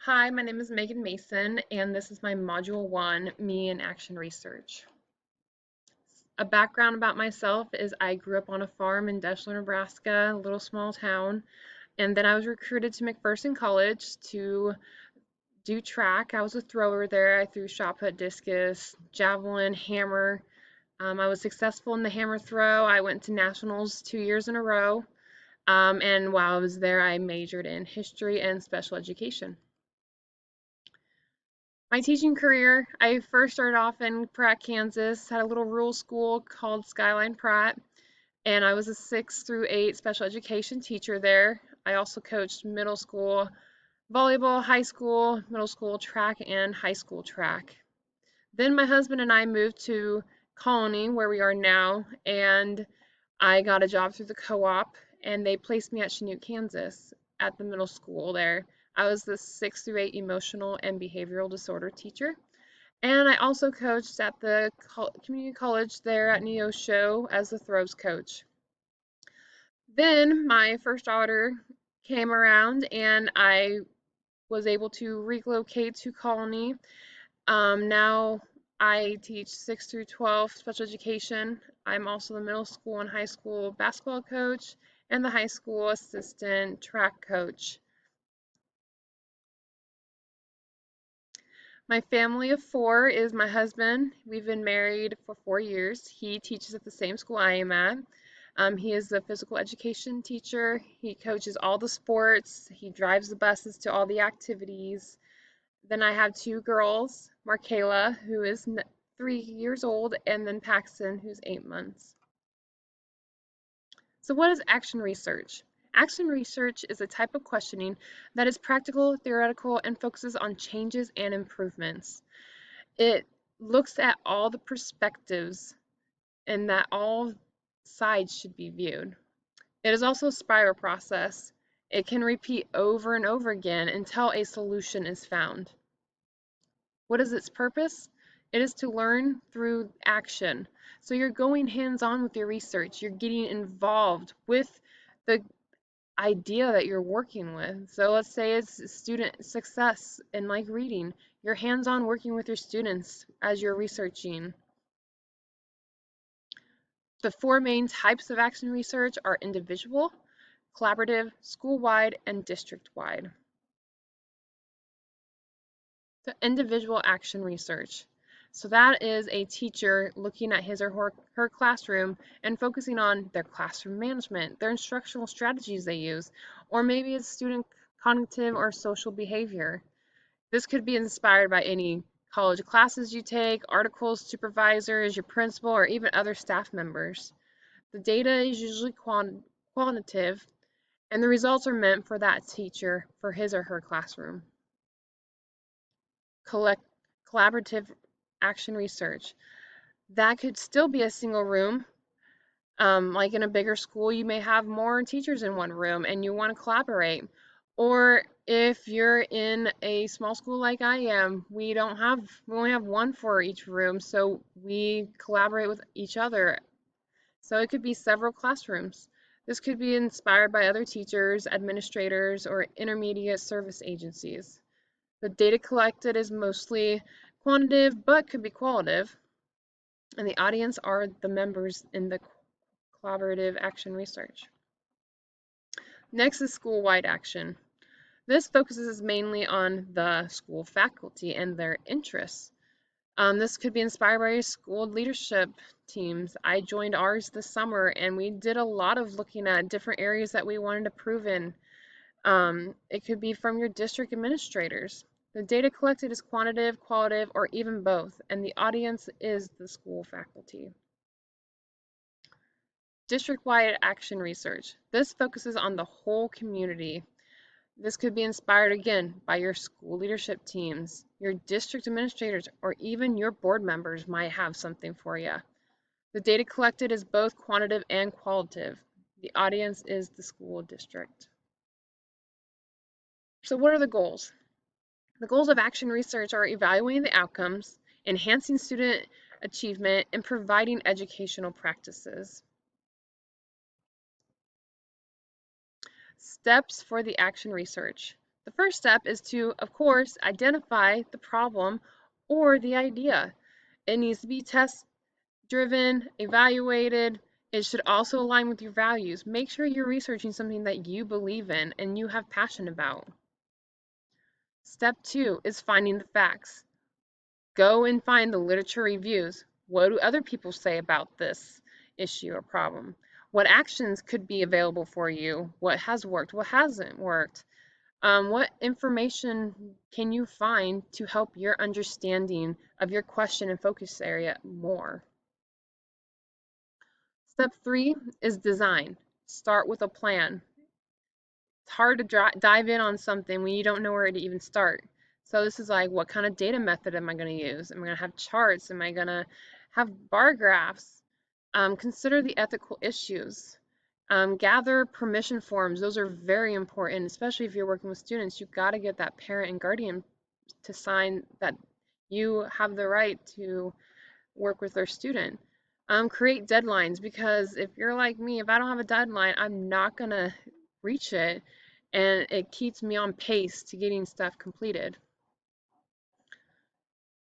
Hi, my name is Megan Mason, and this is my Module 1, Me in Action Research. A background about myself is I grew up on a farm in Deshler, Nebraska, a little small town, and then I was recruited to McPherson College to do track. I was a thrower there. I threw shot put, discus, javelin, hammer. I was successful in the hammer throw. I went to nationals 2 years in a row, and while I was there, I majored in history and special education. My teaching career, I first started off in Pratt, Kansas, had a little rural school called Skyline Pratt, and I was a 6 through 8 special education teacher there. I also coached middle school volleyball, high school, middle school track, and high school track. Then my husband and I moved to Colony, where we are now, and I got a job through the co-op, and they placed me at Chanute, Kansas, at the middle school there. I was the 6 through 8 emotional and behavioral disorder teacher. And I also coached at the community college there at Neosho as the throws coach. Then my first daughter came around and I was able to relocate to Colony. Now I teach 6 through 12 special education. I'm also the middle school and high school basketball coach and the high school assistant track coach. My family of four is my husband. We've been married for 4 years. He teaches at the same school I am at. He is the physical education teacher. He coaches all the sports. He drives the buses to all the activities. Then I have two girls, Markayla, who is 3 years old, and then Paxton, who's 8 months. So what is action research? Action research is a type of questioning that is practical, theoretical, and focuses on changes and improvements. It looks at all the perspectives and that all sides should be viewed. It is also a spiral process. It can repeat over and over again until a solution is found. What is its purpose? It is to learn through action. So you're going hands-on with your research. You're getting involved with the idea that you're working with. So let's say it's student success in like reading. You're hands-on working with your students as you're researching. The four main types of action research are individual, collaborative, school-wide, and district-wide. So individual action research. So that is a teacher looking at his or her classroom and focusing on their classroom management, their instructional strategies they use, or maybe it's student cognitive or social behavior. This could be inspired by any college classes you take, articles, supervisors, your principal, or even other staff members. The data is usually quantitative, and the results are meant for that teacher for his or her classroom. Collect collaborative action research. That could still be a single room. Like in a bigger school, you may have more teachers in one room and you want to collaborate. Or if you're in a small school like I am, we only have one for each room, so we collaborate with each other. So it could be several classrooms. This could be inspired by other teachers, administrators, or intermediate service agencies. The data collected is mostly quantitative, but could be qualitative. And the audience are the members in the collaborative action research. Next is school-wide action. This focuses mainly on the school faculty and their interests. This could be inspired by school leadership teams. I joined ours this summer and we did a lot of looking at different areas that we wanted to prove in. It could be from your district administrators. The data collected is quantitative, qualitative, or even both, and the audience is the school faculty. District-wide action research. This focuses on the whole community. This could be inspired again by your school leadership teams, your district administrators, or even your board members might have something for you. The data collected is both quantitative and qualitative. The audience is the school district. So what are the goals? The goals of action research are evaluating the outcomes, enhancing student achievement, and providing educational practices. Steps for the action research. The first step is to, of course, identify the problem or the idea. It needs to be test driven, evaluated. It should also align with your values. Make sure you're researching something that you believe in and you have passion about. Step 2 is finding the facts. Go and find the literature reviews. What do other people say about this issue or problem? What actions could be available for you? What has worked? What hasn't worked? What information can you find to help your understanding of your question and focus area more? Step 3 is design. Start with a plan. It's hard to dive in on something when you don't know where to even start. So this is like, what kind of data method am I going to use? Am I going to have charts? Am I going to have bar graphs? Consider the ethical issues. Gather permission forms. Those are very important, especially if you're working with students. You've got to get that parent and guardian to sign that you have the right to work with their student. Create deadlines, because if you're like me, if I don't have a deadline, I'm not going to reach it, and it keeps me on pace to getting stuff completed.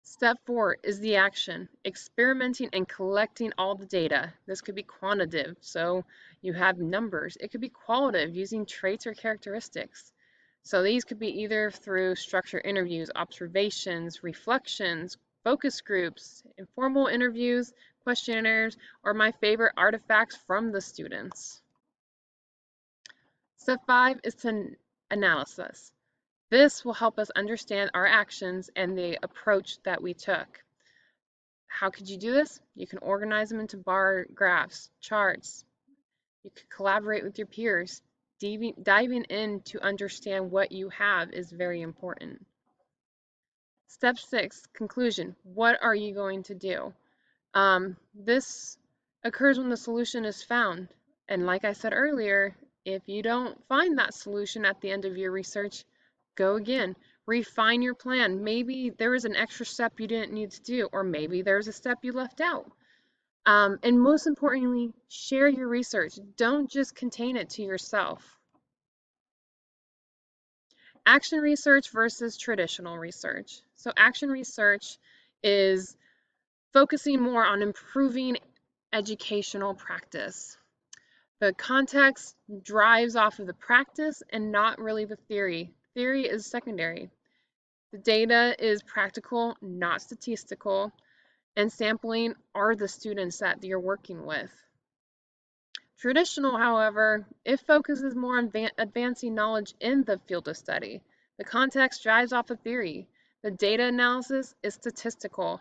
Step 4 is the action, experimenting and collecting all the data. This could be quantitative, so you have numbers. It could be qualitative, using traits or characteristics. So these could be either through structured interviews, observations, reflections, focus groups, informal interviews, questionnaires, or my favorite, artifacts from the students. Step 5 is to analysis. This will help us understand our actions and the approach that we took. How could you do this? You can organize them into bar graphs, charts. You could collaborate with your peers. Diving in to understand what you have is very important. Step 6, conclusion. What are you going to do? This occurs when the solution is found. And like I said earlier, if you don't find that solution at the end of your research, go again. Refine your plan. Maybe there was an extra step you didn't need to do, or maybe there's a step you left out. And most importantly, share your research. Don't just contain it to yourself. Action research versus traditional research. So action research is focusing more on improving educational practice. The context drives off of the practice and not really the theory. Theory is secondary. The data is practical, not statistical, and sampling are the students that you're working with. Traditional, however, it focuses more on advancing knowledge in the field of study. The context drives off of theory. The data analysis is statistical,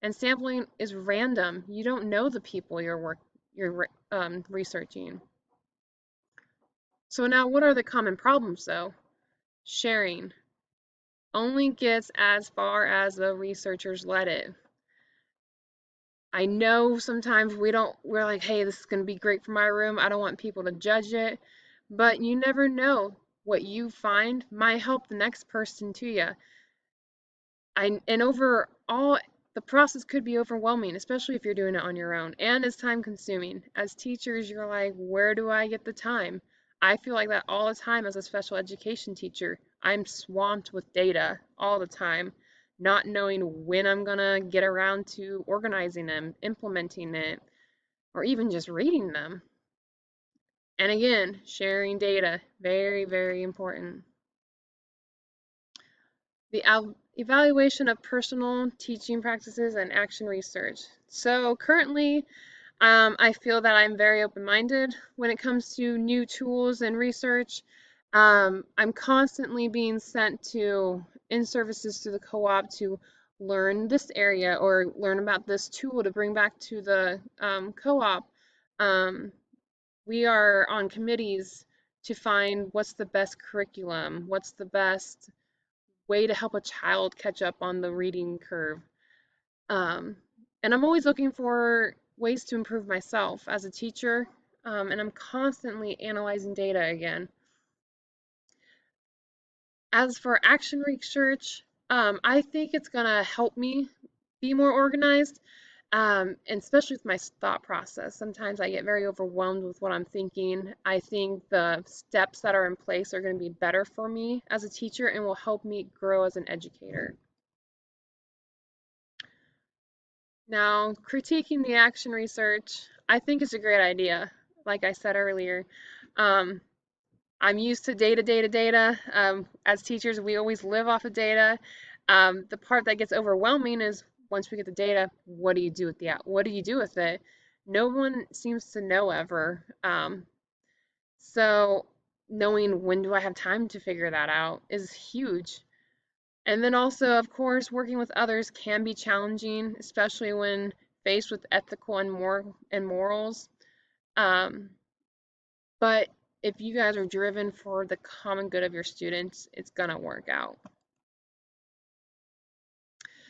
and sampling is random. You don't know the people you're researching. So now, what are the common problems, though? Sharing only gets as far as the researchers let it. I know sometimes we're like, hey, this is going to be great for my room. I don't want people to judge it. But you never know. What you find might help the next person to you. And overall, the process could be overwhelming, especially if you're doing it on your own. And it's time consuming. As teachers, you're like, where do I get the time? I feel like that all the time as a special education teacher. I'm swamped with data all the time, not knowing when I'm gonna get around to organizing them, implementing it, or even just reading them. And again, sharing data, very, very important. The evaluation of personal teaching practices and action research. So currently, I feel that I'm very open-minded when it comes to new tools and research. I'm constantly being sent to in-services through the co-op to learn this area or learn about this tool to bring back to the co-op. We are on committees to find what's the best curriculum, what's the best way to help a child catch up on the reading curve. Um, and I'm always looking for ways to improve myself as a teacher, and I'm constantly analyzing data again. As for action research, I think it's going to help me be more organized. And especially with my thought process. Sometimes I get very overwhelmed with what I'm thinking. I think the steps that are in place are going to be better for me as a teacher and will help me grow as an educator. Now, critiquing the action research, I think is a great idea. Like I said earlier, um, I'm used to data, data, data. As teachers, we always live off of data. The part that gets overwhelming is once we get the data, what do you do with what do you do with it? No one seems to know ever. So knowing when do I have time to figure that out is huge. And then also, of course, working with others can be challenging, especially when faced with ethical and morals. Um, but if you guys are driven for the common good of your students, it's gonna work out.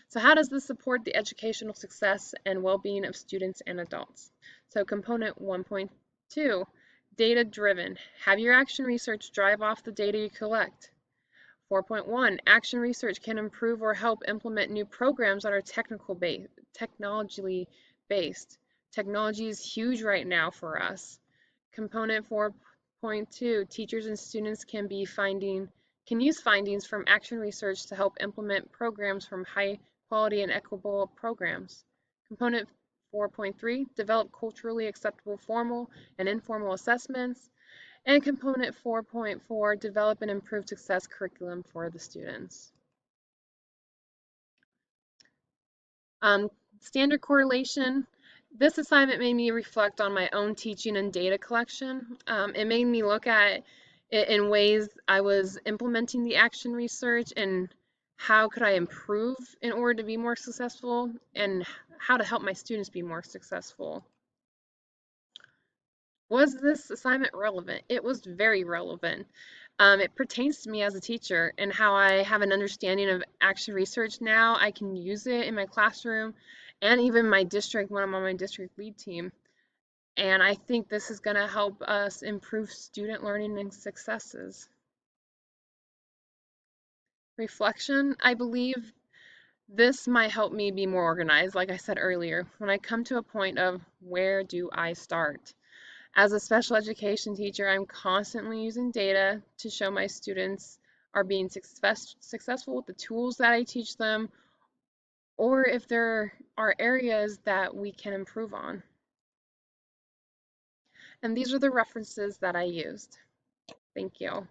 So how does this support the educational success and well-being of students and adults? So component 1.2, data driven. Have your action research drive off the data you collect. 4.1, action research can improve or help implement new programs that are technologically based. Technology is huge right now for us. Component 4.2, teachers and students can use findings from action research to help implement programs from high quality and equitable programs. Component 4.3, develop culturally acceptable formal and informal assessments. And component 4.4, develop and improve success curriculum for the students. Um, Standard correlation. This assignment made me reflect on my own teaching and data collection. It made me look at it in ways I was implementing the action research and how could I improve in order to be more successful and how to help my students be more successful. Was this assignment relevant? It was very relevant. It pertains to me as a teacher and how I have an understanding of action research now. I can use it in my classroom and even my district when I'm on my district lead team. And I think this is going to help us improve student learning and successes. Reflection, I believe this might help me be more organized, like I said earlier, when I come to a point of where do I start? As a special education teacher, I'm constantly using data to show my students are being successful with the tools that I teach them, or if there are areas that we can improve on. And these are the references that I used. Thank you.